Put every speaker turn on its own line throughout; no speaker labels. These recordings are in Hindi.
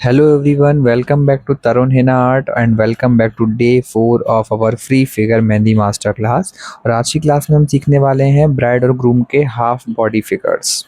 Hello everyone, welcome back to Tarun Hina Art and welcome back to day 4 of our free figure mehndi master class. और आज की क्लास में हम सीखने वाले हैं ब्राइड और ग्रूम के हाफ बॉडी फिगर्स,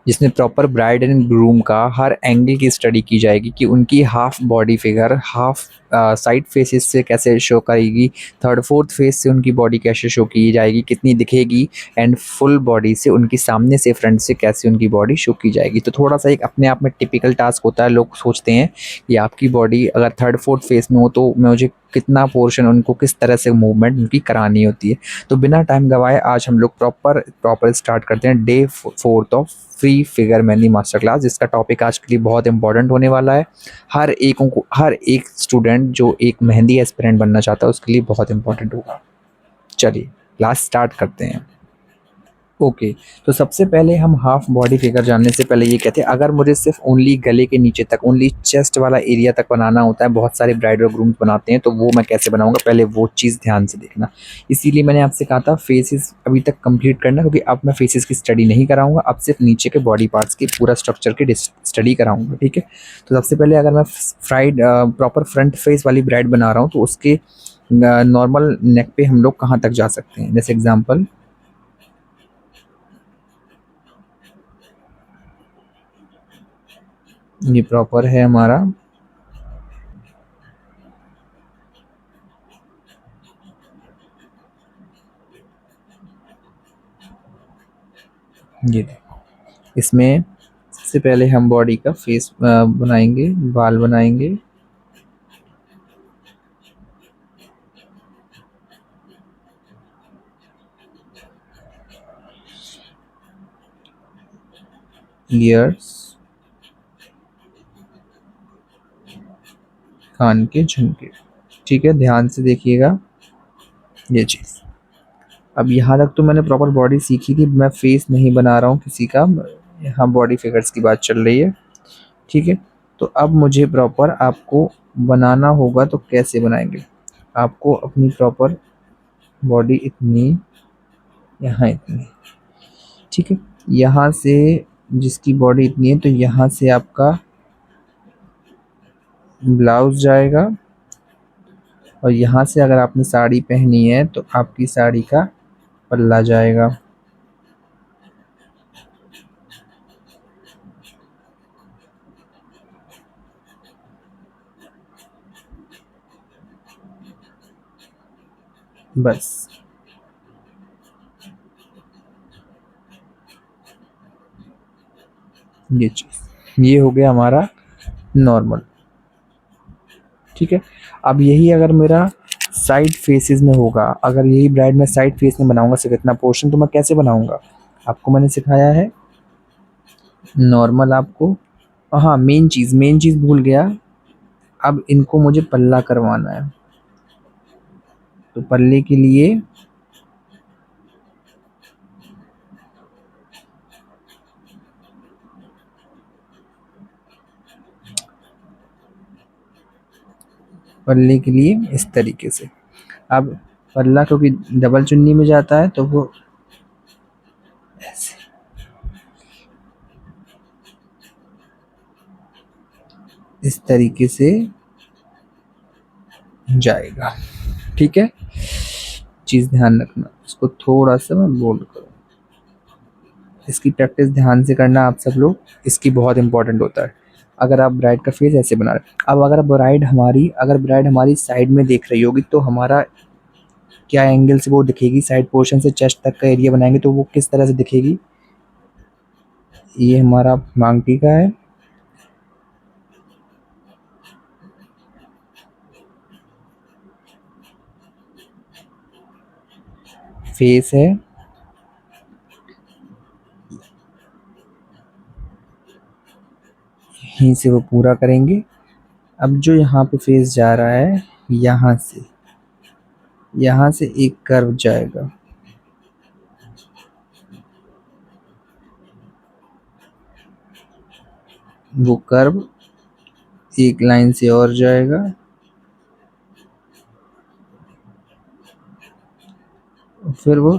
जिसमें प्रॉपर ब्राइड एंड ग्रूम का हर एंगल की स्टडी की जाएगी कि उनकी half body figure half side faces से कैसे शो करेगी, थर्ड फोर्थ फेस से उनकी बॉडी कैसे शो की जाएगी, कितनी दिखेगी, एंड फुल बॉडी से उनकी सामने से फ्रंट से कैसे उनकी बॉडी शो की जाएगी। तो थोड़ा सा एक अपने आप में टिपिकल टास्क होता है। लोग सोचते हैं कि आपकी बॉडी अगर थर्ड फोर्थ फेस में हो तो मुझे कितना पोर्शन उनको किस तरह से मूवमेंट उनकी करानी होती है। तो बिना टाइम गवाए आज हम लोग प्रॉपर प्रॉपर स्टार्ट करते हैं day 4 of free figure mehndi master class, जिसका टॉपिक आज के लिए बहुत इंपॉर्टेंट होने वाला है। हर एक स्टूडेंट जो एक मेहंदी एस्पिरेंट बनना चाहता है उसके लिए बहुत इंपॉर्टेंट होगा। चलिए क्लास स्टार्ट करते हैं। ओके, तो सबसे पहले हम हाफ बॉडी फिगर जानने से पहले ये कहते हैं, अगर मुझे सिर्फ ओनली गले के नीचे तक, ओनली चेस्ट वाला एरिया तक बनाना होता है, बहुत सारे ब्राइड और ग्रूम्स बनाते हैं, तो वो मैं कैसे बनाऊंगा, पहले वो चीज़ ध्यान से देखना। इसीलिए मैंने आपसे कहा था फेसेस अभी तक कंप्लीट करना, क्योंकि अब मैं फेसेस की स्टडी नहीं कराऊंगा, अब सिर्फ नीचे के बॉडी पार्ट्स की पूरा स्ट्रक्चर की स्टडी कराऊंगा। ठीक है, तो सबसे पहले अगर मैं प्रॉपर फ्रंट फेस वाली ब्राइड बना रहा हूँ तो उसके नॉर्मल नेक पे हम लोग कहाँ तक जा सकते हैं। जैसे एग्जाम्पल, ये प्रॉपर है हमारा, ये देखो। इसमें सबसे पहले हम बॉडी का फेस बनाएंगे, बाल बनाएंगे। ईयर्स, कान के झुमके। ठीक है, ध्यान से देखिएगा ये चीज़। अब यहाँ तक तो मैंने प्रॉपर बॉडी सीखी थी, मैं फेस नहीं बना रहा हूँ किसी का, यहाँ बॉडी फिगर्स की बात चल रही है। ठीक है, तो अब मुझे प्रॉपर आपको बनाना होगा, तो कैसे बनाएंगे। आपको अपनी प्रॉपर बॉडी इतनी, यहाँ इतनी, ठीक है, यहाँ से जिसकी बॉडी इतनी है तो यहाँ से आपका ब्लाउज जाएगा, और यहाँ से अगर आपने साड़ी पहनी है तो आपकी साड़ी का पल्ला जाएगा। बस ये चीज़, ये हो गया हमारा नॉर्मल। ठीक है, अब यही अगर मेरा साइड फेसेस में होगा, अगर यही ब्राइड में साइड फेस में बनाऊंगा सिर्फ इतना पोर्शन, तो मैं कैसे बनाऊंगा, आपको मैंने सिखाया है नॉर्मल आपको। हाँ, मेन चीज़ भूल गया। अब इनको मुझे पल्ला करवाना है, तो पल्ले के लिए इस तरीके से। अब पल्ला क्योंकि डबल चुन्नी में जाता है तो वो ऐसे इस तरीके से जाएगा। ठीक है, चीज़ ध्यान रखना, इसको थोड़ा सा मैं बोल करूँ, इसकी प्रैक्टिस ध्यान से करना आप सब लोग, इसकी बहुत इंपॉर्टेंट होता है। अगर आप ब्राइड का फेस ऐसे बना रहे, अब अगर ब्राइड हमारी साइड में देख रही होगी तो हमारा क्या एंगल से वो दिखेगी, साइड पोर्शन से चेस्ट तक का एरिया बनाएंगे तो वो किस तरह से दिखेगी। ये हमारा मांग टीका है, फेस है, यहीं से वो पूरा करेंगे। अब जो यहाँ पे फेस जा रहा है, यहाँ से एक कर्व जाएगा, वो कर्व एक लाइन से और जाएगा, फिर वो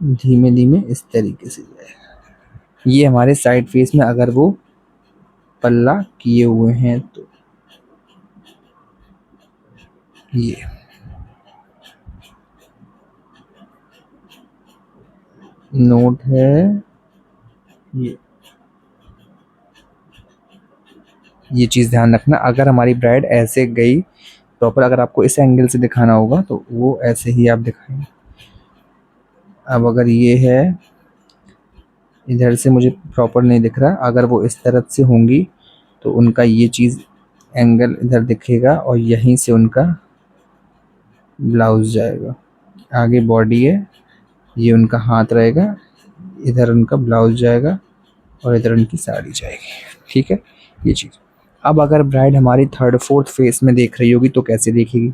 धीमे धीमे इस तरीके से जाएगा। ये हमारे साइड फेस में अगर वो पल्ला किए हुए हैं। तो ये नोट है, ये चीज़ ध्यान रखना। अगर हमारी ब्राइड ऐसे गई प्रॉपर, अगर आपको इस एंगल से दिखाना होगा तो वो ऐसे ही आप दिखाएंगे। अब अगर ये है, इधर से मुझे प्रॉपर नहीं दिख रहा, अगर वो इस तरफ से होंगी तो उनका ये चीज़ एंगल इधर दिखेगा और यहीं से उनका ब्लाउज जाएगा। आगे बॉडी है, ये उनका हाथ रहेगा, इधर उनका ब्लाउज जाएगा और इधर उनकी साड़ी जाएगी। ठीक है, ये चीज़। अब अगर ब्राइड हमारी थर्ड फोर्थ फेस में देख रही होगी तो कैसे देखेगी?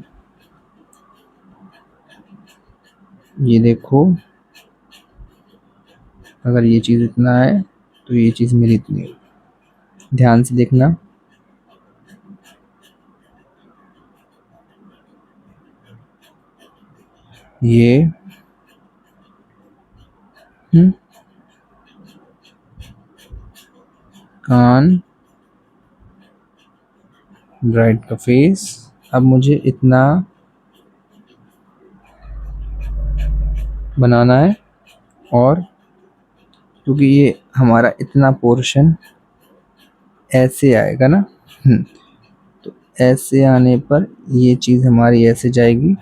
ये देखो, अगर ये चीज़ इतना है तो ये चीज़ मेरी इतनी है। ध्यान से देखना। ये हम्म, कान, ब्राइड का फेस। अब मुझे इतना बनाना है, और क्योंकि ये हमारा इतना पोर्शन ऐसे आएगा ना, तो ऐसे आने पर ये चीज़ हमारी ऐसे जाएगी।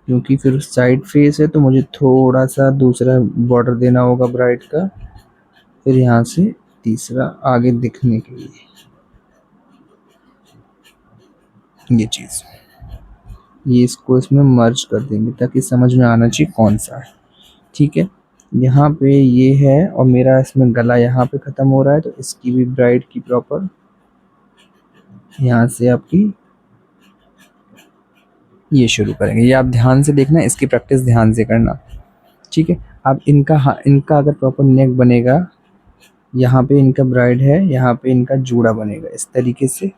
क्योंकि फिर साइड फेस है तो मुझे थोड़ा सा दूसरा बॉर्डर देना होगा ब्राइड का, फिर यहाँ से तीसरा आगे दिखने के लिए। ये चीज़, ये इसको इसमें मर्ज कर देंगे ताकि समझ में आना चाहिए कौन सा है। ठीक है, यहाँ पे ये है और मेरा इसमें गला यहाँ पे ख़त्म हो रहा है, तो इसकी भी ब्राइड की प्रॉपर यहाँ से आपकी ये शुरू करेंगे। ये आप ध्यान से देखना, इसकी प्रैक्टिस ध्यान से करना। ठीक है, अब इनका, हाँ, इनका अगर प्रॉपर नेक बनेगा, यहाँ पे इनका ब्राइड है, यहाँ पे इनका जूड़ा बनेगा इस तरीके से।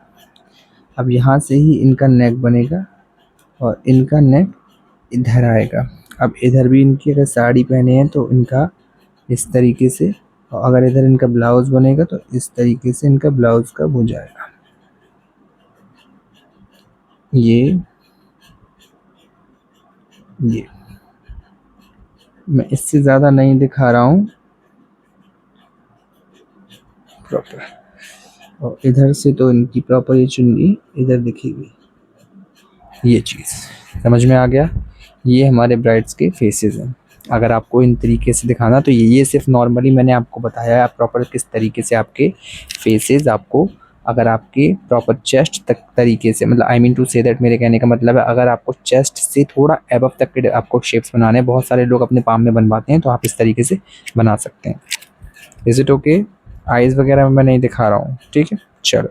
अब यहाँ से ही इनका नेक बनेगा और इनका नेक इधर आएगा। अब इधर भी इनकी अगर साड़ी पहने हैं तो इनका इस तरीके से, और अगर इधर इनका ब्लाउज बनेगा तो इस तरीके से इनका ब्लाउज का हो जाएगा। ये मैं इससे ज़्यादा नहीं दिखा रहा हूँ प्रॉपर। और इधर से तो इनकी प्रॉपर ये चुन्नी इधर दिखेगी। ये चीज़ समझ में आ गया? ये हमारे ब्राइड्स के फेसेस हैं। अगर आपको इन तरीके से दिखाना तो ये सिर्फ नॉर्मली मैंने आपको बताया है, आप प्रॉपर किस तरीके से आपके फेसेस आपको, अगर आपके प्रॉपर चेस्ट तक तरीके से, मतलब I mean to say that, मेरे कहने का मतलब है अगर आपको चेस्ट से थोड़ा एबव तक के आपको शेप्स बनाने हैं, बहुत सारे लोग अपने पाम में बनवाते हैं, तो आप इस तरीके से बना सकते हैं। Is it okay? आइज़ वगैरह में मैं नहीं दिखा रहा हूँ, ठीक है? चलो,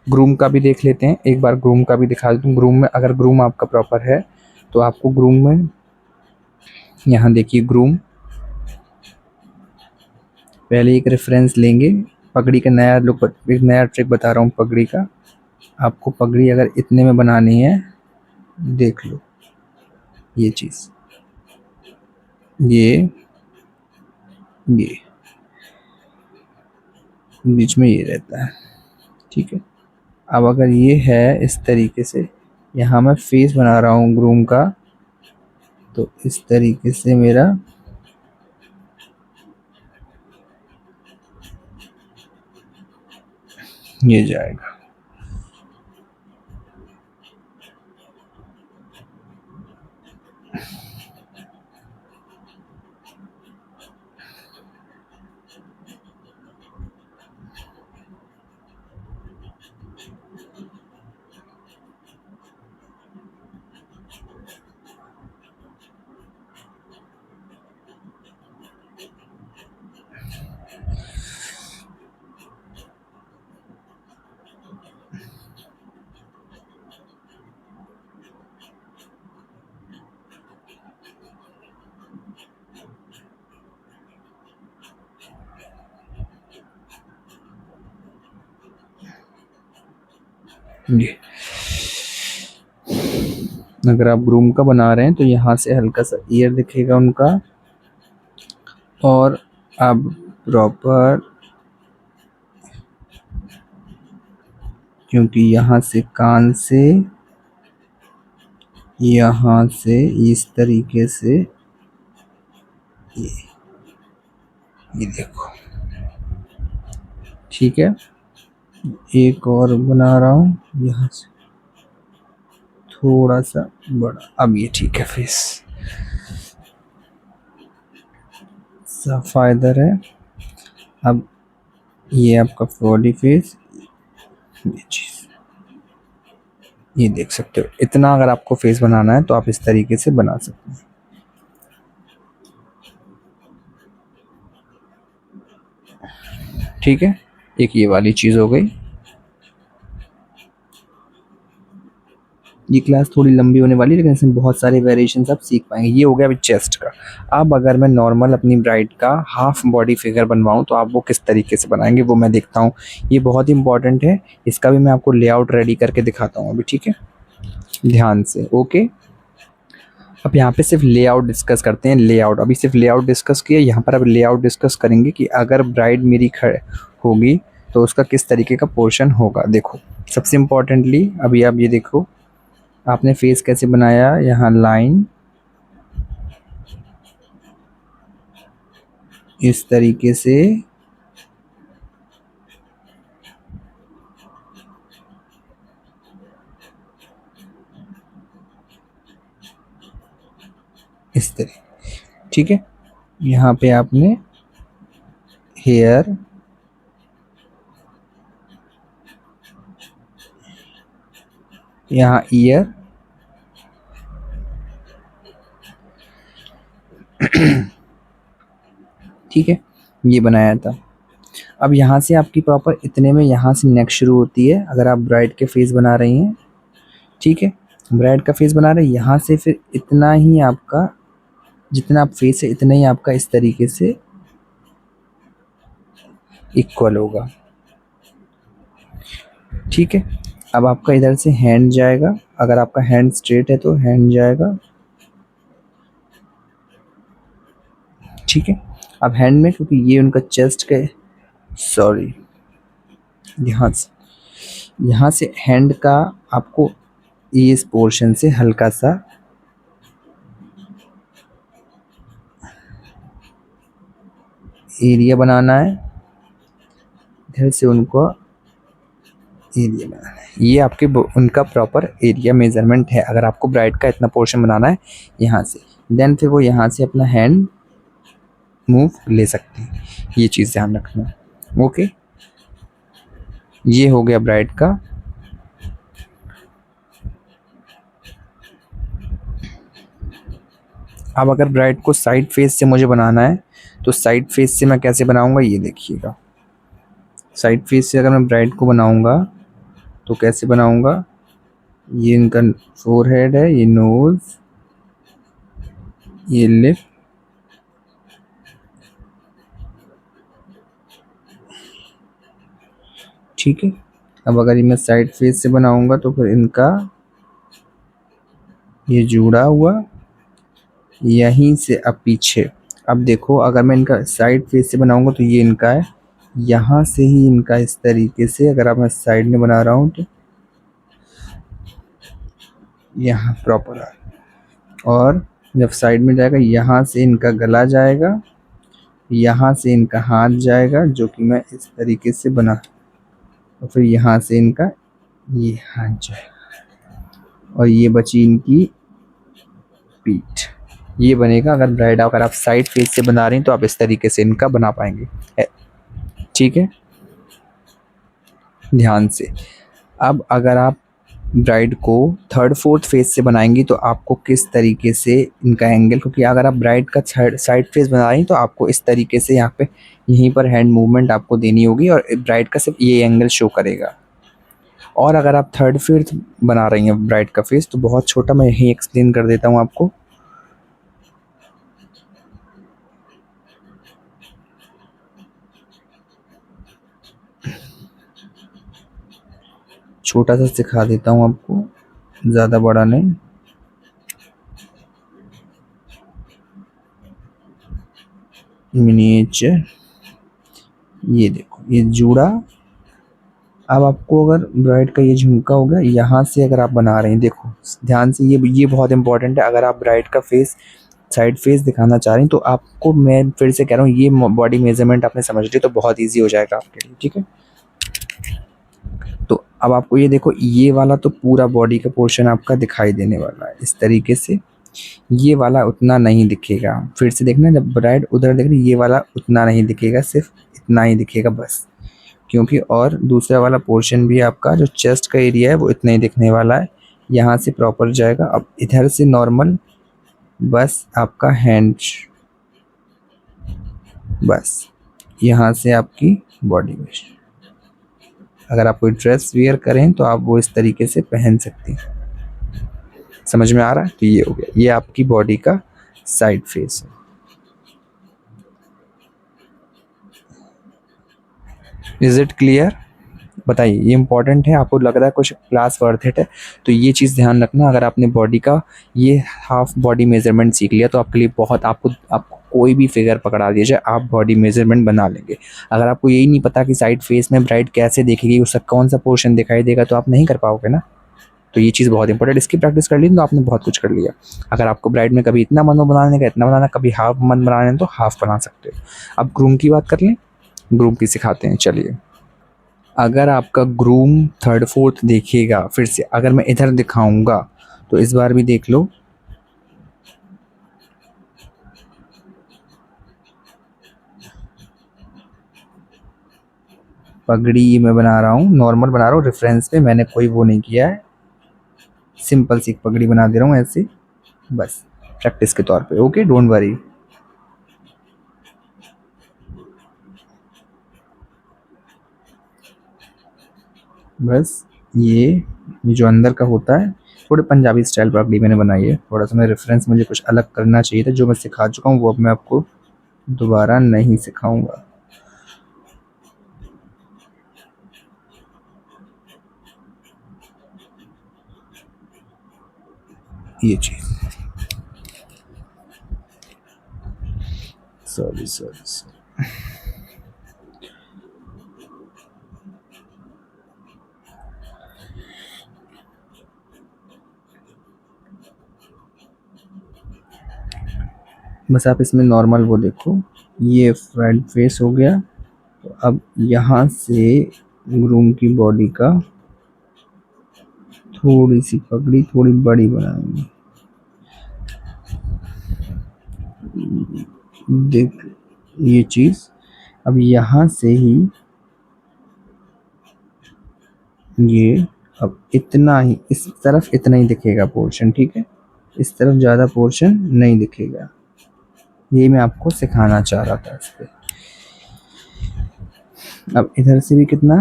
ग्रूम का भी देख लेते हैं एक बार। ग्रूम का भी दिखा देता हूँ। ग्रूम में अगर ग्रूम आपका प्रॉपर है तो आपको ग्रूम में, यहाँ देखिए ग्रूम, पहले एक रेफरेंस लेंगे पगड़ी का। नया लुक, एक नया ट्रिक बता रहा हूँ पगड़ी का। आपको पगड़ी अगर इतने में बनानी है, देख लो ये चीज़, ये बीच में ये रहता है। ठीक है, अब अगर ये है इस तरीके से, यहाँ मैं फेस बना रहा हूँ ग्रूम का, तो इस तरीके से मेरा ये जाएगा। ये अगर आप ग्रूम का बना रहे हैं तो यहाँ से हल्का सा ईयर दिखेगा उनका, और अब प्रॉपर, क्योंकि यहाँ से कान से यहाँ से इस तरीके से ये देखो, ठीक है। एक और बना रहा हूँ यहाँ से थोड़ा सा बड़ा, अब ये ठीक है। फेस सफायदर है। अब ये आपका बॉडी फेस, ये चीज ये देख सकते हो। इतना अगर आपको फेस बनाना है तो आप इस तरीके से बना सकते हैं, ठीक है। एक ये वाली चीज हो गई। ये क्लास थोड़ी लंबी होने वाली है, लेकिन इसमें बहुत सारे वेरिएशन आप सीख पाएंगे। ये हो गया अभी चेस्ट का। अब अगर मैं नॉर्मल अपनी ब्राइड का हाफ बॉडी फिगर बनवाऊं तो आप वो किस तरीके से बनाएंगे वो मैं देखता हूँ। ये बहुत इंपॉर्टेंट है, इसका भी मैं आपको लेआउट रेडी करके दिखाता हूँ अभी, ठीक है, ध्यान से। ओके, अब यहाँ पे सिर्फ लेआउट डिस्कस करते हैं। लेआउट अभी सिर्फ लेआउट डिस्कस किया, यहाँ पर अब लेआउट डिस्कस करेंगे कि अगर ब्राइड मेरी होगी तो उसका किस तरीके का पोर्शन होगा। देखो, सबसे इम्पोर्टेंटली अभी आप ये देखो, आपने फेस कैसे बनाया, यहाँ लाइन इस तरीके से, इस तरह, ठीक है। यहाँ पे आपने हेयर, यहाँ ईयर, ठीक है, ये बनाया था। अब यहाँ से आपकी प्रॉपर इतने में यहाँ से नेक शुरू होती है अगर आप ब्राइड के फेस बना रही हैं, ठीक है। ब्राइड का फेस बना रहे हैं, यहाँ से फिर इतना ही आपका, जितना आप फेस है इतना ही आपका इस तरीके से इक्वल होगा, ठीक है। अब आपका इधर से हैंड जाएगा, अगर आपका हैंड स्ट्रेट है तो हैंड जाएगा, ठीक है। अब हैंड में, क्योंकि ये उनका चेस्ट के, सॉरी, यहाँ से हैंड का आपको इस पोर्शन से हल्का सा एरिया बनाना है, इधर से उनको एरिया बनाना है। ये आपके उनका प्रॉपर एरिया मेजरमेंट है। अगर आपको ब्राइड का इतना पोर्शन बनाना है यहाँ से, देन फिर वो यहाँ से अपना हैंड मूव ले सकते हैं। ये चीज़ ध्यान रखना, ओके। ये हो गया ब्राइड का। अब अगर ब्राइड को साइड फेस से मुझे बनाना है तो साइड फेस से मैं कैसे बनाऊंगा ये देखिएगा। साइड फेस से अगर मैं ब्राइड को बनाऊंगा तो कैसे बनाऊंगा, ये इनका फोरहेड है, ये नोज, ये लिप, ठीक है। अब अगर ये मैं साइड फेस से बनाऊंगा तो फिर इनका ये जुड़ा हुआ यहीं से अब पीछे। अब देखो, अगर मैं इनका साइड फेस से बनाऊंगा तो ये इनका है, यहाँ से ही इनका इस तरीके से, अगर आप मैं साइड में बना रहा हूँ तो यहाँ प्रॉपर है। और जब साइड में जाएगा यहाँ से इनका गला जाएगा, यहाँ से इनका हाथ जाएगा, जो कि मैं इस तरीके से बना, और फिर यहाँ से इनका ये हाथ जाएगा, और ये बची इनकी पीठ। ये बनेगा। अगर ब्राइड, अगर आप साइड फेस से बना रही हैं तो आप इस तरीके से इनका बना पाएंगे, ठीक है, ध्यान से। अब अगर आप ब्राइड को थर्ड फोर्थ फेस से बनाएंगी तो आपको किस तरीके से इनका एंगल, क्योंकि अगर आप ब्राइड का साइड फेस बना रही हैं तो आपको इस तरीके से यहाँ पे यहीं पर हैंड मूवमेंट आपको देनी होगी, और ब्राइड का सिर्फ ये एंगल शो करेगा। और अगर आप थर्ड फोर्थ बना रही हैं ब्राइड का फेस तो बहुत छोटा, मैं यहीं एक्सप्लेन कर देता हूँ आपको। छोटा सा सिखा देता हूँ आपको, ज़्यादा बड़ा नहीं। मिनिएचर, ये देखो ये जूड़ा। अब आपको अगर ब्राइड का ये झुमका हो गया, यहाँ से अगर आप बना रहे हैं, देखो ध्यान से, ये बहुत इंपॉर्टेंट है। अगर आप ब्राइड का फेस, साइड फेस दिखाना चाह रहे हैं तो आपको, मैं फिर से कह रहा हूँ, ये बॉडी मेजरमेंट आपने समझ लिया तो बहुत ईजी हो जाएगा आपके लिए, ठीक है। तो अब आपको ये देखो, ये वाला तो पूरा बॉडी का पोर्शन आपका दिखाई देने वाला है इस तरीके से। ये वाला उतना नहीं दिखेगा, फिर से देखना, जब ब्राइड उधर देख रही, ये वाला उतना नहीं दिखेगा, सिर्फ इतना ही दिखेगा बस। क्योंकि और दूसरा वाला पोर्शन भी आपका जो चेस्ट का एरिया है वो इतना ही दिखने वाला है, यहाँ से प्रॉपर जाएगा। अब इधर से नॉर्मल, बस आपका हैंड, बस यहाँ से आपकी बॉडी में। अगर आप कोई ड्रेस वियर करें तो आप वो इस तरीके से पहन सकती हैं। समझ में आ रहा है? तो ये हो गया, ये आपकी बॉडी का साइड फेस है। Is it clear? बताइए, ये इंपॉर्टेंट है, आपको लग रहा है कुछ क्लास वर्थ इट है तो ये चीज़ ध्यान रखना। अगर आपने बॉडी का ये हाफ बॉडी मेजरमेंट सीख लिया तो आपके लिए बहुत, आपको कोई भी फिगर पकड़ा दिया जाए आप बॉडी मेजरमेंट बना लेंगे। अगर आपको यही नहीं पता कि साइड फेस में ब्राइड कैसे देखेगी, उसका कौन सा पोर्शन दिखाई देगा, तो आप नहीं कर पाओगे ना। तो ये चीज़ बहुत इंपॉर्टेंट, इसकी प्रैक्टिस कर ली तो आपने बहुत कुछ कर लिया। अगर आपको ब्राइड में कभी इतना मन हो बनाने का, इतना बनाना, कभी हाफ मन बनाने तो हाफ बना सकते हो। अब ग्रूम की बात कर लें, ग्रूम की सिखाते हैं, चलिए। अगर आपका ग्रूम थर्ड फोर्थ देखिएगा, फिर से अगर मैं इधर दिखाऊंगा तो इस बार भी देख लो, पगड़ी मैं बना रहा हूँ, नॉर्मल बना रहा हूँ रेफरेंस पे, मैंने कोई वो नहीं किया है, सिंपल सी पगड़ी बना दे रहा हूँ ऐसे, बस प्रैक्टिस के तौर पे। Okay, don't worry. बस ये जो अंदर का होता है, थोड़े पंजाबी स्टाइल पगड़ी मैंने बनाई है, थोड़ा सा मैं रेफरेंस, मुझे कुछ अलग करना चाहिए था, जो मैं सिखा चुका हूँ वो अब मैं आपको दोबारा नहीं सिखाऊंगा। ये चीज़, सॉरी सॉरी सॉरी। बस आप इसमें नॉर्मल वो देखो, ये फ्रंट फेस हो गया। तो अब यहाँ से ग्रूम की बॉडी का थोड़ी सी पगड़ी थोड़ी बड़ी बनाएंगे, देख ये चीज़। अब यहाँ से ही ये, अब इतना ही, इस तरफ इतना ही दिखेगा पोर्शन, ठीक है, इस तरफ ज़्यादा पोर्शन नहीं दिखेगा। ये मैं आपको सिखाना चाह रहा था इस पे। अब इधर से भी कितना,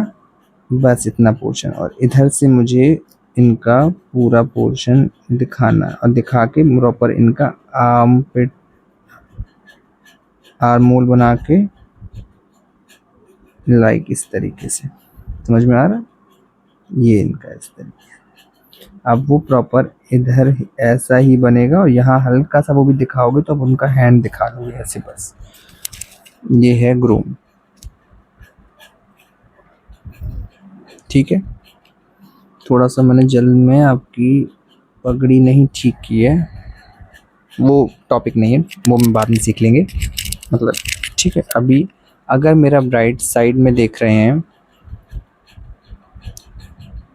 बस इतना पोर्शन, और इधर से मुझे इनका पूरा पोर्शन दिखाना, और दिखा के प्रॉपर इनका आर्म पे आर्मोल बना के, लाइक इस तरीके से। समझ में आ रहा है? ये इनका इस तरीके। अब वो प्रॉपर इधर ऐसा ही बनेगा, और यहाँ हल्का सा वो भी दिखाओगे तो अब उनका हैंड दिखा दोगे ऐसे, बस। ये है ग्रूम, ठीक है। थोड़ा सा मैंने जल्द में आपकी पगड़ी नहीं ठीक की है, वो टॉपिक नहीं है, वो हम बाद में सीख लेंगे, मतलब, ठीक है। अभी अगर मेरा ब्राइट साइड में देख रहे हैं,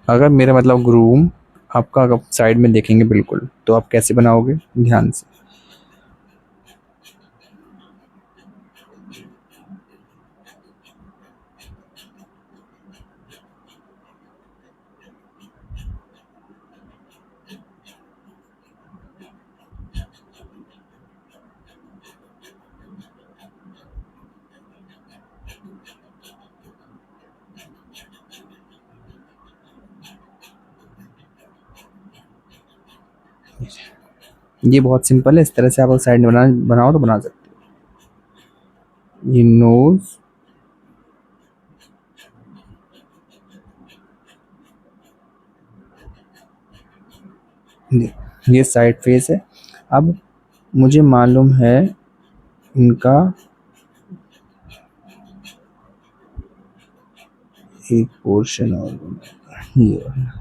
अगर मेरा मतलब ग्रूम आपका अगर साइड में देखेंगे बिल्कुल, तो आप कैसे बनाओगे, ध्यान से। ये बहुत सिंपल है, इस तरह से आप साइड में बनाओ तो बना सकते हो। ये नोज, ये साइड फेस है। अब मुझे मालूम है इनका एक पोर्शन और बनेगा ये वाला,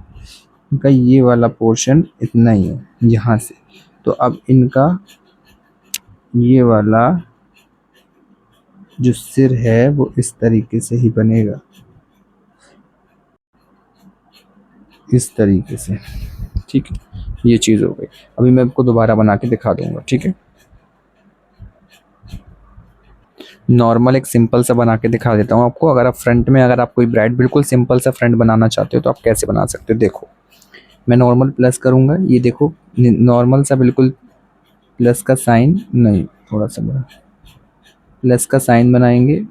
इनका ये वाला पोर्शन इतना ही है यहाँ से। तो अब इनका ये वाला जो सिर है वो इस तरीके से ही बनेगा, इस तरीके से। ठीक है, ये चीज़ हो गई। अभी मैं आपको दोबारा बना के दिखा दूंगा। ठीक है, नॉर्मल एक सिंपल सा बना के दिखा देता हूँ आपको। अगर आप फ्रंट में, अगर आप कोई ब्राइड बिल्कुल सिंपल सा फ्रंट बनाना चाहते हो तो आप कैसे बना सकते हो, देखो मैं नॉर्मल प्लस करूँगा, ये देखो नॉर्मल सा बिल्कुल प्लस का साइन नहीं, थोड़ा सा बड़ा प्लस का साइन बनाएंगे।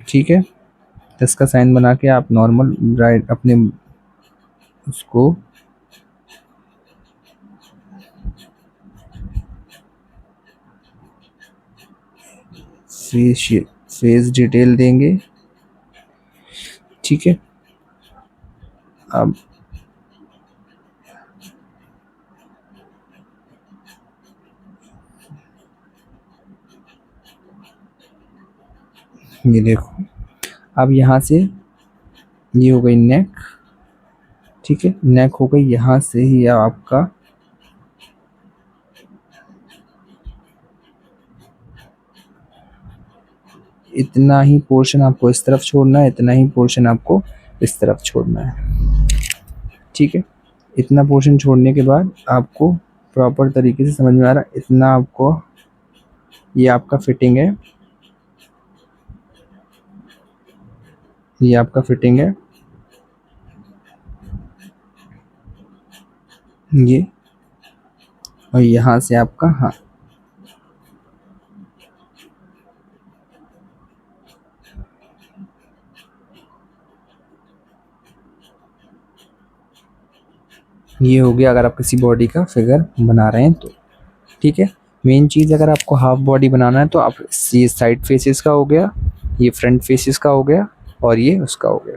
ठीक है, प्लस का साइन बना के आप नॉर्मल ब्राइड अपने उसको फेस फेस डिटेल देंगे। ठीक है, अब ये देखो, अब यहाँ से ये हो गई नेक। ठीक है, नेक हो गई, यहाँ से ही आपका इतना ही पोर्शन आपको इस तरफ छोड़ना है, इतना ही पोर्शन आपको इस तरफ छोड़ना है। ठीक है, इतना पोर्शन छोड़ने के बाद आपको प्रॉपर तरीके से समझ में आ रहा है, इतना आपको, ये आपका फिटिंग है, ये आपका फिटिंग है, ये, और यहाँ से आपका, हाँ ये हो गया अगर आप किसी बॉडी का फिगर बना रहे हैं तो। ठीक है, मेन चीज़ अगर आपको हाफ बॉडी बनाना है तो आप, ये साइड फेसेस का हो गया, ये फ्रंट फेसेस का हो गया, और ये उसका हो गया।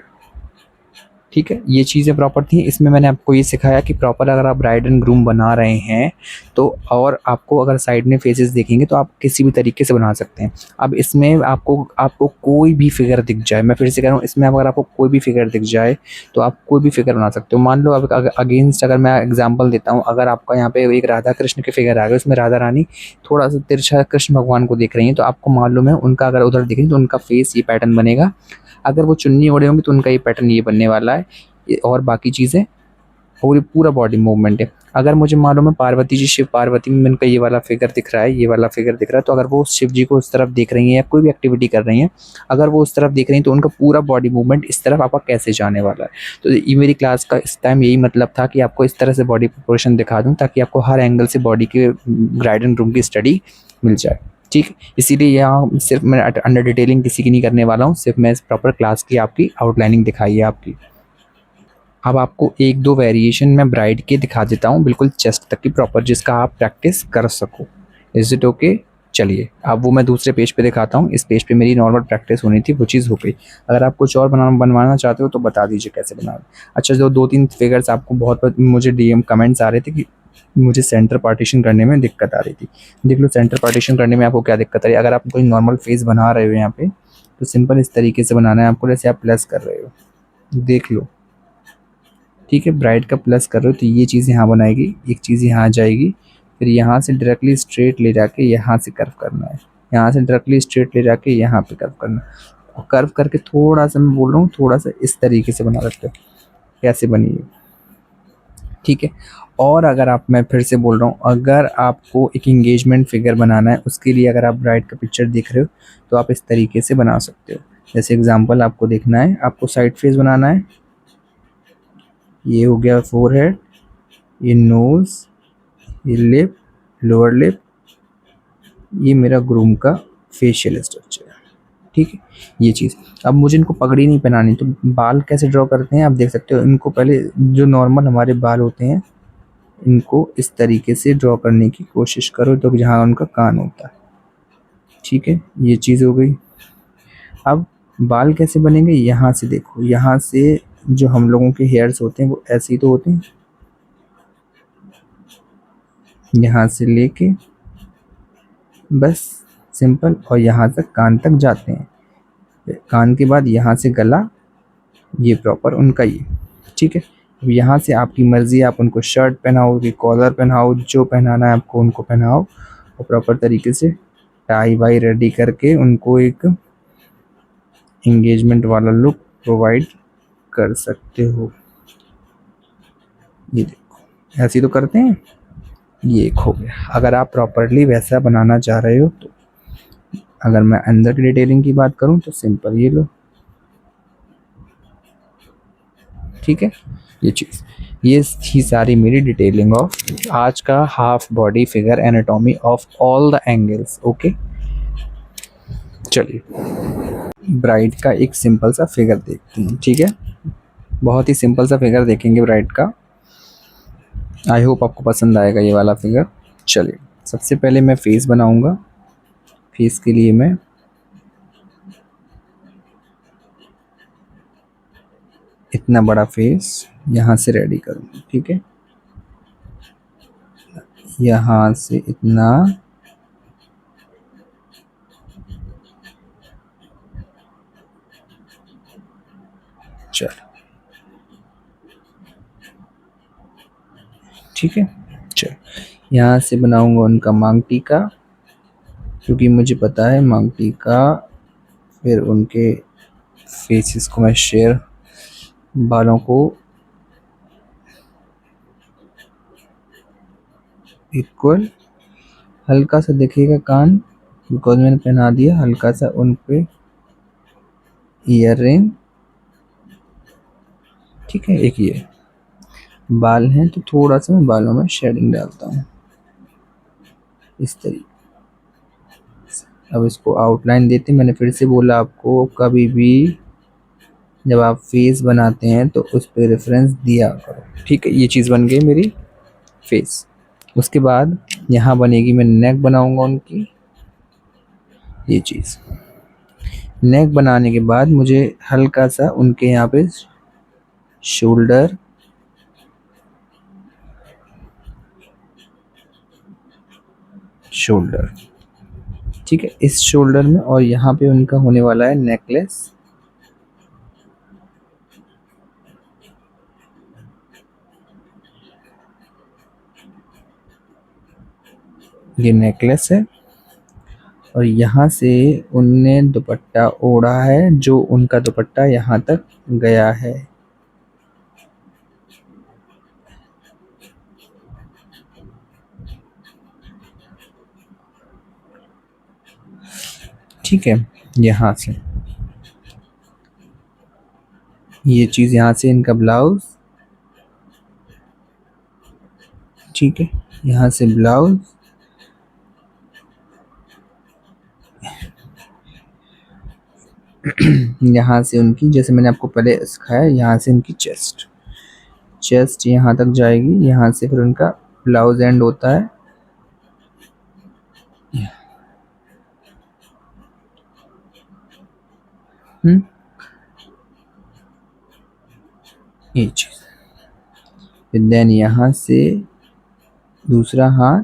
ठीक है, ये चीज़ें प्रॉपर थी। इसमें मैंने आपको ये सिखाया कि प्रॉपर अगर आप ब्राइड एंड ग्रूम बना रहे हैं तो, और आपको अगर साइड में फेसेस देखेंगे तो आप किसी भी तरीके से बना सकते हैं। अब इसमें आपको आपको कोई भी फिगर दिख जाए, मैं फिर से कह रहा हूँ, इसमें अगर आपको कोई भी फिगर दिख जाए तो आप कोई भी फिगर बना सकते हो। मान लो अब अगेंस्ट, अगर मैं एग्जाम्पल देता हूँ, अगर आपका यहाँ पे एक राधा कृष्ण के फिगर आ गए, उसमें राधा रानी थोड़ा सा तिरछा कृष्ण भगवान को देख रही हैं, तो आपको मालूम है उनका, अगर उधर देखेंगे तो उनका फेस ये पैटर्न बनेगा। अगर वो चुन्नी ओढ़े होंगे तो उनका ये पैटर्न ये बनने वाला है, और बाकी चीज़ें, और ये पूरा बॉडी मूवमेंट है। अगर मुझे मालूम है पार्वती जी, शिव पार्वती में उनका ये वाला फिगर दिख रहा है, ये वाला फिगर दिख रहा है, तो अगर वो शिव जी को उस तरफ देख रही हैं या कोई भी एक्टिविटी कर रही हैं, अगर वो उस तरफ देख रही हैं तो उनका पूरा बॉडी मूवमेंट इस तरफ आपका कैसे जाने वाला है। तो ये मेरी क्लास का इस टाइम यही मतलब था कि आपको इस तरह से बॉडी प्रोपोर्शन दिखा दूँ ताकि आपको हर एंगल से बॉडी के ब्राइड एंड ग्रूम की स्टडी मिल जाए। ठीक, इसीलिए यहाँ सिर्फ मैं अंडर डिटेलिंग किसी की नहीं करने वाला हूँ, सिर्फ मैं इस प्रॉपर क्लास की आपकी आउटलाइनिंग दिखाई है आपकी। अब आपको एक दो वेरिएशन मैं ब्राइड के दिखा देता हूँ, बिल्कुल चेस्ट तक की प्रॉपर, जिसका आप प्रैक्टिस कर सको। Is it okay? चलिए अब वो मैं दूसरे पेज पे दिखाता हूँ। इस पेज पे मेरी नॉर्मल प्रैक्टिस होनी थी, वो चीज़ हो गई। अगर आप कुछ और बनवाना चाहते हो तो बता दीजिए कैसे बना। अच्छा, जो दो तीन फिगर्स आपको बहुत मुझे डीएम कमेंट्स आ रहे थे कि मुझे सेंटर पार्टीशन करने में दिक्कत आ रही थी। देख लो सेंटर पार्टीशन करने में आपको क्या दिक्कत आ रही है। अगर आप कोई नॉर्मल फेस बना रहे हो यहाँ पे, तो सिंपल इस तरीके से बनाना है आपको, जैसे आप प्लस कर रहे हो, देख लो। ठीक है, ब्राइट का प्लस कर रहे हो तो ये चीज़ यहाँ बनाएगी, एक चीज़ यहाँ आ जाएगी, फिर यहाँ से डायरेक्टली स्ट्रेट ले जाके यहाँ से कर्व करना है, यहाँ से डायरेक्टली स्ट्रेट ले जाके यहाँ पे कर्व करना है। और कर्व करके थोड़ा सा, मैं बोल रहा हूँ थोड़ा सा इस तरीके से बना सकते हो, कैसे बनी है। ठीक है, और अगर आप, मैं फिर से बोल रहा हूँ, अगर आपको एक इंगेजमेंट फिगर बनाना है, उसके लिए अगर आप ब्राइड का पिक्चर देख रहे हो तो आप इस तरीके से बना सकते हो। जैसे एग्जाम्पल आपको देखना है, आपको साइड फेस बनाना है, ये हो गया फोरहेड, ये नोज, ये लिप, लोअर लिप, ये मेरा ग्रूम का फेशियल स्ट्रक्चर है। ठीक है, ये चीज़। अब मुझे इनको पगड़ी नहीं पहनानी, तो बाल कैसे ड्रॉ करते हैं आप देख सकते हो। इनको पहले जो नॉर्मल हमारे बाल होते हैं, इनको इस तरीके से ड्रॉ करने की कोशिश करो, तो जहाँ उनका कान होता है। ठीक है, ये चीज़ हो गई। अब बाल कैसे बनेंगे, यहाँ से देखो, यहाँ से जो हम लोगों के हेयर्स होते हैं वो ऐसे ही तो होते हैं, यहाँ से लेके बस सिंपल, और यहाँ तक कान तक जाते हैं। कान के बाद यहाँ से गला, ये प्रॉपर उनका ये, ठीक है। अब यहाँ से आपकी मर्जी, आप उनको शर्ट पहनाओ कि कॉलर पहनाओ, जो पहनाना है आपको उनको पहनाओ, और प्रॉपर तरीके से टाई वाई रेडी करके उनको एक एंगेजमेंट वाला लुक प्रोवाइड कर सकते हो। ये देखो ऐसे ही तो करते हैं। ये एक हो गया। अगर आप प्रॉपरली वैसा बनाना चाह रहे हो तो, अगर मैं अंदर की डिटेलिंग की बात करूं तो सिंपल ये लो, ठीक है। ये चीज़, ये थी सारी मेरी डिटेलिंग ऑफ आज का half body figure anatomy of all the angles. Okay, चलिए ब्राइड का एक सिंपल सा फिगर देखते हैं, ठीक है। बहुत ही सिंपल सा फिगर देखेंगे ब्राइड का। आई होप आपको पसंद आएगा ये वाला फिगर। चलिए सबसे पहले मैं फेस बनाऊंगा। फेस के लिए मैं इतना बड़ा फेस यहाँ से रेडी करूँगा, ठीक है। यहाँ से इतना, चल ठीक है। चल यहाँ से बनाऊंगा उनका मांग टीका, क्योंकि मुझे पता है मांग टीका फिर उनके फेसेस को मैं शेयर, बालों को इक्वल, हल्का सा दिखेगा कान बिकॉज मैंने पहना दिया हल्का सा उन पे ईयर रिंग, ठीक है। एक ये बाल हैं तो थोड़ा सा मैं बालों में शेडिंग डालता हूँ इस तरीके। अब इसको आउटलाइन देते, मैंने फिर से बोला आपको कभी भी जब आप फेस बनाते हैं तो उस पर रेफरेंस दिया करो, ठीक है। ये चीज़ बन गई मेरी फेस। उसके बाद यहाँ बनेगी, मैं नेक बनाऊंगा उनकी, ये चीज़। नेक बनाने के बाद मुझे हल्का सा उनके यहाँ पे शोल्डर, शोल्डर, ठीक है। इस शोल्डर में और यहाँ पे उनका होने वाला है नेकलेस, ये नेकलेस है। और यहाँ से उनने दुपट्टा ओढ़ा है, जो उनका दुपट्टा यहाँ तक गया है, ठीक है। यहाँ से ये चीज़, यहाँ से इनका ब्लाउज, ठीक है। यहाँ से ब्लाउज, यहाँ से उनकी, जैसे मैंने आपको पहले सिखाया, यहाँ से उनकी चेस्ट, चेस्ट यहाँ तक जाएगी, यहाँ से फिर उनका ब्लाउज एंड होता है। ये चीज, फिर देन यहाँ से दूसरा हाथ,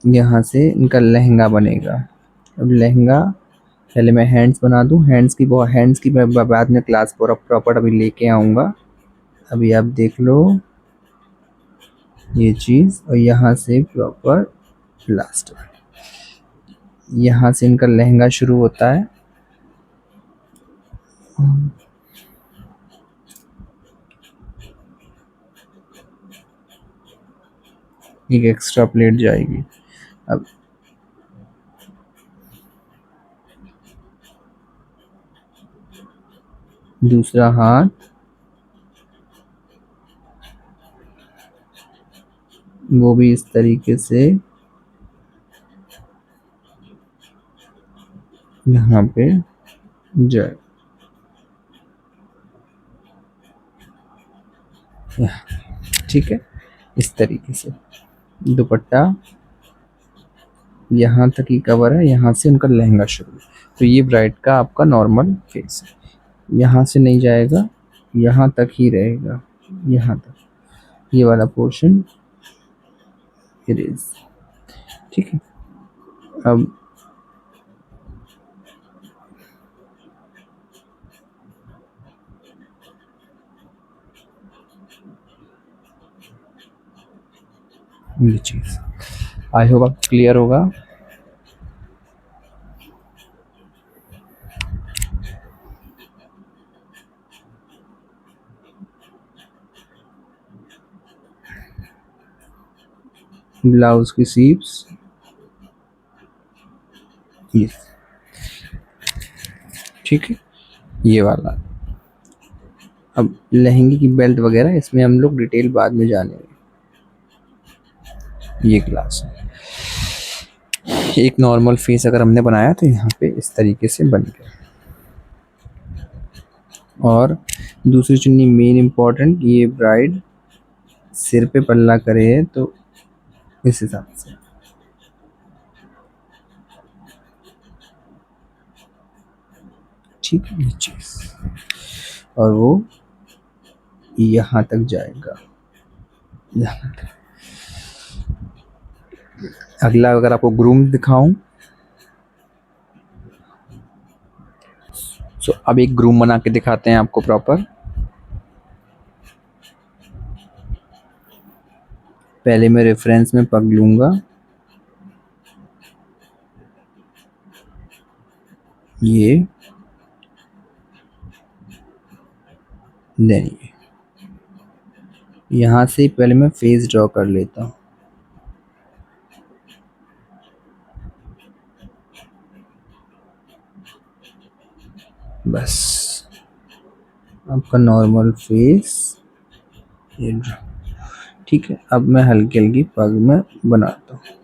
यहाँ से इनका लहंगा बनेगा। अब लहंगा पहले मैं हैंड्स बना दूँ, हैंड्स की मैं बाद में क्लास प्रॉपर अभी लेके आऊँगा। अभी आप देख लो ये चीज़, और यहाँ से प्रॉपर लास्ट, यहाँ से इनका लहंगा शुरू होता है। एक एक्स्ट्रा प्लेट जाएगी। अब दूसरा हाथ, वो भी इस तरीके से यहाँ पे जाए, ठीक है। इस तरीके से दुपट्टा यहाँ तक ही कवर है, यहाँ से उनका लहंगा शुरू। तो ये ब्राइड का आपका नॉर्मल फेस है, यहाँ से नहीं जाएगा, यहाँ तक ही रहेगा, यहाँ तक ये वाला पोर्शन इरेज। ठीक है, अब ये चीज़ आई होप आप क्लियर होगा। ब्लाउज की सीप्स ये, ठीक है, ये वाला। अब लहंगे की बेल्ट वगैरह इसमें हम लोग डिटेल बाद में जानेंगे। ये क्लास है, एक नॉर्मल फेस अगर हमने बनाया तो यहाँ पे इस तरीके से बन गया। और दूसरी चुन्नी मेन इम्पॉर्टेंट, ये ब्राइड सिर पे पल्ला करे तो इस हिसाब से, ठीक है, ये चीज, और वो यहाँ तक जाएगा, यहाँ तक। अगला अगर आपको ग्रूम दिखाऊं, सो अब एक ग्रूम बना के दिखाते हैं आपको प्रॉपर। पहले मैं रेफरेंस में पग लूंगा, ये देन ये यहाँ से पहले मैं फेस ड्रॉ कर लेता हूँ, बस आपका नॉर्मल फेस ये ड्रॉ। ठीक है, अब मैं हल्की हल्की पग में बनाता हूँ।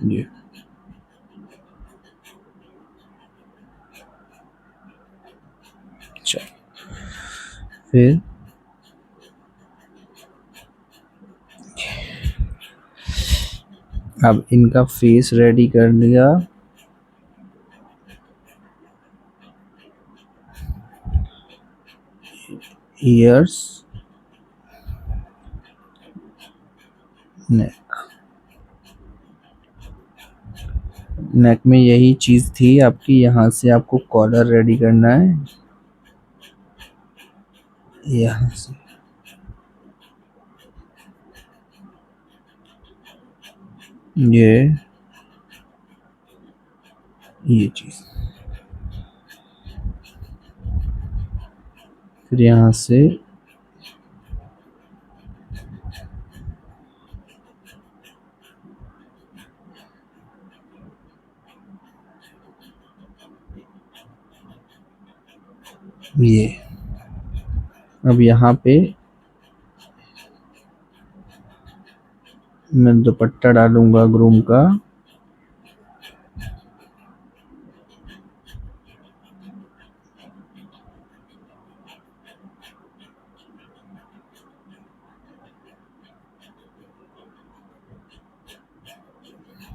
ये अच्छा, फिर अब इनका फेस रेडी कर लिया, ईयर्स, नेक। नेक में यही चीज थी आपकी, यहाँ से आपको कॉलर रेडी करना है, यहाँ से ये चीज, फिर यहाँ से ये। अब यहाँ पे मैं दुपट्टा डालूंगा ग्रूम का,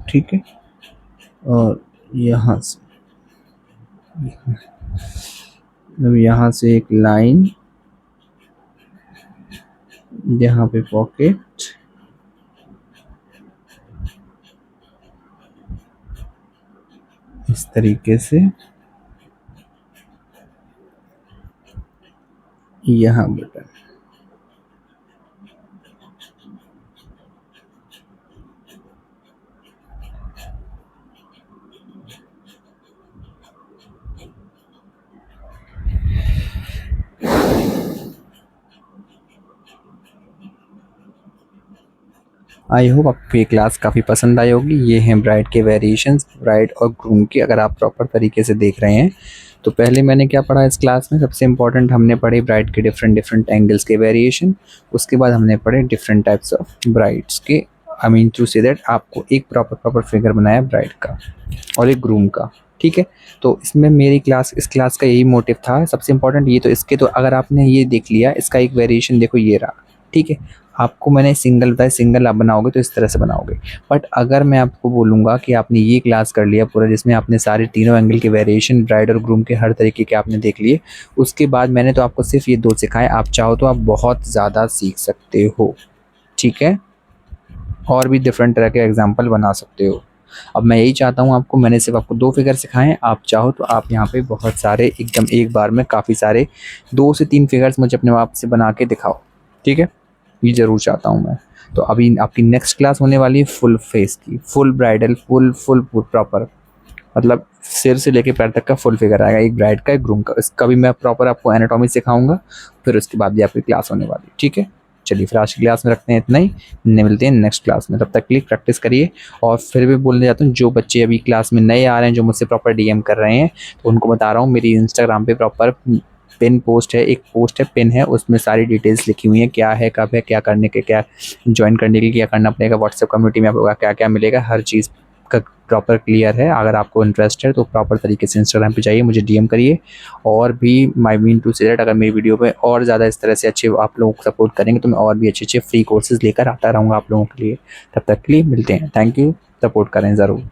ठीक है, और यहाँ से अब यहाँ से एक लाइन, यहाँ पे पॉकेट, इस तरीके से, यहाँ बटन। आई होप आपको ये क्लास काफ़ी पसंद आई होगी। ये हैं ब्राइड के वेरिएशंस, ब्राइड और ग्रूम के। अगर आप प्रॉपर तरीके से देख रहे हैं तो पहले मैंने क्या पढ़ा इस क्लास में, सबसे इम्पोर्टेंट हमने पढ़े ब्राइड के डिफरेंट डिफरेंट एंगल्स के वेरिएशन। उसके बाद हमने पढ़े डिफरेंट टाइप्स ऑफ ब्राइड्स के, I mean to say that आपको एक प्रॉपर फिगर बनाया ब्राइड का और एक ग्रूम का। ठीक है, तो इसमें मेरी क्लास, इस क्लास का यही मोटिव था। सबसे इम्पोर्टेंट ये, तो इसके तो अगर आपने ये देख लिया, इसका एक वेरिएशन देखो ये रहा। ठीक है, आपको मैंने सिंगल बताया, सिंगल आप बनाओगे तो इस तरह से बनाओगे। बट अगर मैं आपको बोलूँगा कि आपने ये क्लास कर लिया पूरा, जिसमें आपने सारे तीनों एंगल के वेरिएशन ब्राइड और ग्रूम के हर तरीके के आपने देख लिए, उसके बाद मैंने तो आपको सिर्फ ये 2 सिखाए। आप चाहो तो आप बहुत ज़्यादा सीख सकते हो। ठीक है, और भी डिफरेंट तरह के एग्जाम्पल बना सकते हो। अब मैं यही चाहता हूँ आपको, मैंने सिर्फ आपको 2 फिगर सिखाए हैं। आप चाहो तो आप यहाँ पे बहुत सारे एकदम एक बार में काफ़ी सारे 2 से 3 फिगर्स मुझे अपने आप से बना के दिखाओ। ठीक है, ये ज़रूर चाहता हूँ मैं। तो अभी आपकी नेक्स्ट क्लास होने वाली है फुल फेस की, full bridal, full full proper, मतलब सिर से लेके पैर तक का फुल फिगर आएगा, एक ब्राइड का एक ग्रूम का। इसका भी मैं प्रॉपर आपको एनाटॉमी सिखाऊंगा, फिर उसके बाद भी आपकी क्लास होने वाली है। ठीक है, चलिए फिर आज की क्लास में रखते हैं इतना ही, मिलते हैं नेक्स्ट क्लास में। तब तक के लिए प्रैक्टिस करिए। और फिर भी बोलने जाता हूँ, जो बच्चे अभी क्लास में नए आ रहे हैं, जो मुझसे प्रॉपर डीएम कर रहे हैं, तो उनको बता रहा हूँ मेरी इंस्टाग्राम पे प्रॉपर पिन पोस्ट है, एक पोस्ट है पिन है, उसमें सारी डिटेल्स लिखी हुई हैं, क्या है, कब है, क्या करने के, क्या ज्वाइन करने के लिए क्या करना पड़ेगा, व्हाट्सएप कम्युनिटी में आपको क्या क्या मिलेगा, हर चीज़ का प्रॉपर क्लियर है। अगर आपको इंटरेस्ट है तो प्रॉपर तरीके से इंस्टाग्राम पे जाइए, मुझे डीएम करिए। और भी माई मीन टू से दैट, अगर मेरी वीडियो पे और ज़्यादा इस तरह से अच्छे आप लोग सपोर्ट करेंगे तो मैं और भी अच्छे अच्छे फ्री कोर्सेज लेकर आता रहूँगा आप लोगों के लिए। तब तक के लिए मिलते हैं। थैंक यू, सपोर्ट करें ज़रूर।